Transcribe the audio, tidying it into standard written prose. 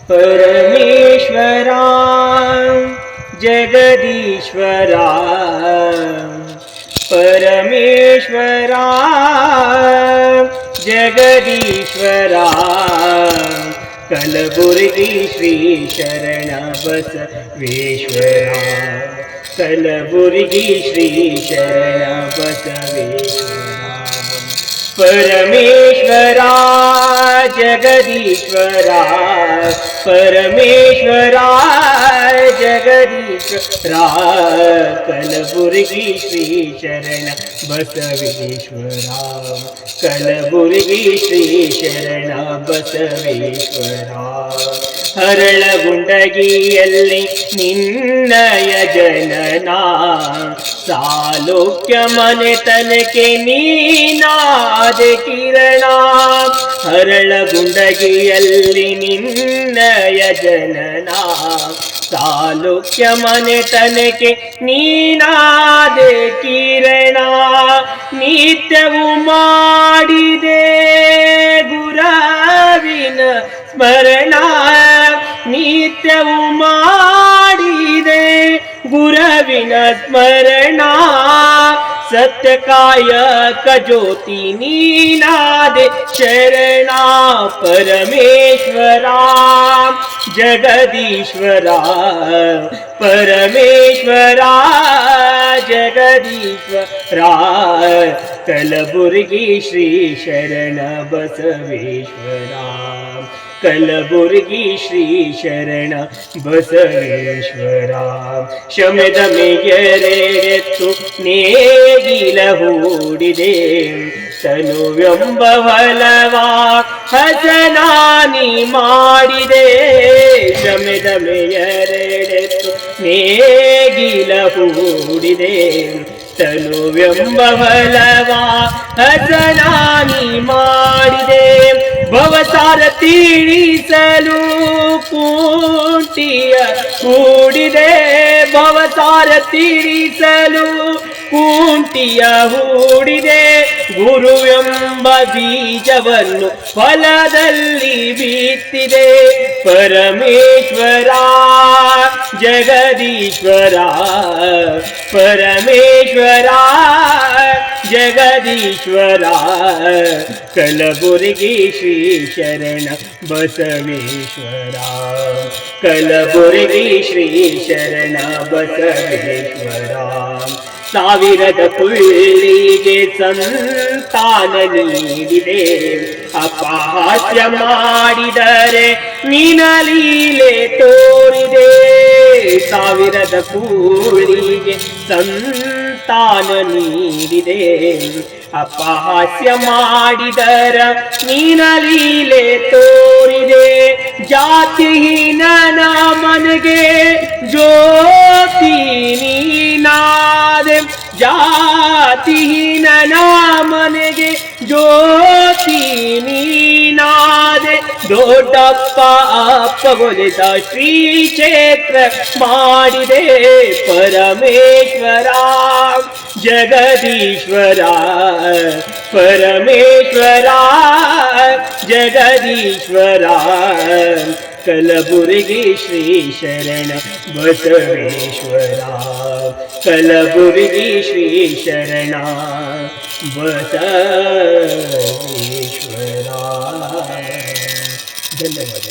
परमेश्वरा जगदीश्वरा परमेश्वरा जगदीश्वरा कलबुर्गी श्री शरण बसवेश्वरा कलबुर्गी श्री शरण बसवेश्वरा परमेश्वरा जगदीश्वरा परमेश्वरा जगदीश्वरा कलबुर्गी श्री शरण बसवेश्वरा कलबुर्गी श्री शरण बसवेश्वरा ಹರಳಗುಂಡಗಿಯಲ್ಲಿ ನಿನ್ನಯ ಜನನ ಸಾಲೋಕ್ಯ ಮನೆತನಕ್ಕೆ ನೀನಾದೆ ಕಿರಣ ಹರಳಗುಂಡಗಿಯಲ್ಲಿ ನಿನ್ನಯ ಜನನ ಸಾಲೋಕ್ಯ ಮನೆತನಕ್ಕೆ ನೀನಾದೆ ಕಿರಣ ನಿತ್ಯವೂ ಮಾಡಿದೆ ಗುರುವಿನ ಸ್ಮರಣ ನಿತ್ಯವೂ ಮಾಡಿದೆ ಗುರುವಿನ ಸ್ಮರಣ ಸತ್ಯಕಾಯಕ ಜ್ಯೋತಿ ನೀನಾದೆ ಶರಣ ಪರಮೇಶ್ವರ ಜಗದೀಶ್ವರ ಪರಮೇಶ್ವರ ಜಗದೀಶ್ವರ ಕಲಬುರ್ಗಿ ಶ್ರೀ ಶರಣ ಬಸವೇಶ್ವರ ಕಲಬುರ್ಗಿ ಶ್ರೀ ಶರಣ ಬಸವೇಶ್ವರ ಶಮದ ಮೇಗೆರೆತ್ತು ನೇಗಿಲ ಹೂಡಿದೆ ತನುವೆಂಬ ಫಲವಾ ಹಸನಾನಿ ಮಾಡಿದೆ ಶಮದ ಮೇಗೆರೆತ್ತು ನೇಗಿಲ ಹೂಡಿದೆ ತನುವೆಂಬ ಫಲವಾ ಹಸನಾನಿ ಮಾಡಿದೆ ಭವಸಾರ ತೀರಿಸಲು ಕುಂಟಿಯ ಹೂಡಿದೆ ಭವಸಾರ ತೀರಿಸಲು ಕುಂಟಿಯ ಹೂಡಿದೆ ಗುರುವೆಂಬ ಬೀಜವನ್ನು ಫಲದಲ್ಲಿ ಬಿತ್ತಿದೆ ಪರಮೇಶ್ವರ ಜಗದೀಶ್ವರ ಪರಮೇಶ್ವರ ಜಗದೀಶ್ವರ ಕಲಬುರ್ಗಿ ಶ್ರೀ ಶರಣ ಬಸವೇಶ್ವರ ಕಲಬುರ್ಗಿ ಶ್ರೀ ಶರಣ ಬಸವೇಶ್ವರ ಸಾವಿರದ ಪುಳ್ಳಿಗೆ ಸಂತಾನ ನೀಡಿದೆ ಅಪಹಾಸ್ಯ ಮಾಡಿದರೆ ನಿನ ಲೀಲೆ ತೋರಿದೆ ಸಾವಿರದ ಪುಳ್ಳಿಗೆ ಸಂತಾನ ನೀಡಿದೆ ಅಪಹಾಸ್ಯ ಮಾಡಿದರ ನಿನ ಲೀಲೆ ತೋರಿದೆ ಜಾತಿಹೀನನ ಮನೆಗೆ ಜ್ಯೋತಿ ನೀನಾದೆ ಜಾತಿಹೀನನ ಮನೆಗೆ ಜ್ಯೋತಿ ನೀನಾದೆ ದೊಡ್ಡಪ್ಪ ಅಪ್ಪಗೊಲಿದ ಶ್ರೀ ಕ್ಷೇತ್ರ ಮಾಡಿದೆ ಪರಮೇಶ್ವರ ಜಗದೀಶ್ವರ ಪರಮೇಶ್ವರ ಜಗದೀಶ್ವರ ಕಲಬುರ್ಗಿ ಶ್ರೀ ಶರಣ ಬಸವೇಶ್ವರ ಕಲಬುರ್ಗಿ ಶ್ರೀ ಶರಣ ಬಸವೇಶ್ವರ ಧನ್ಯವಾದ.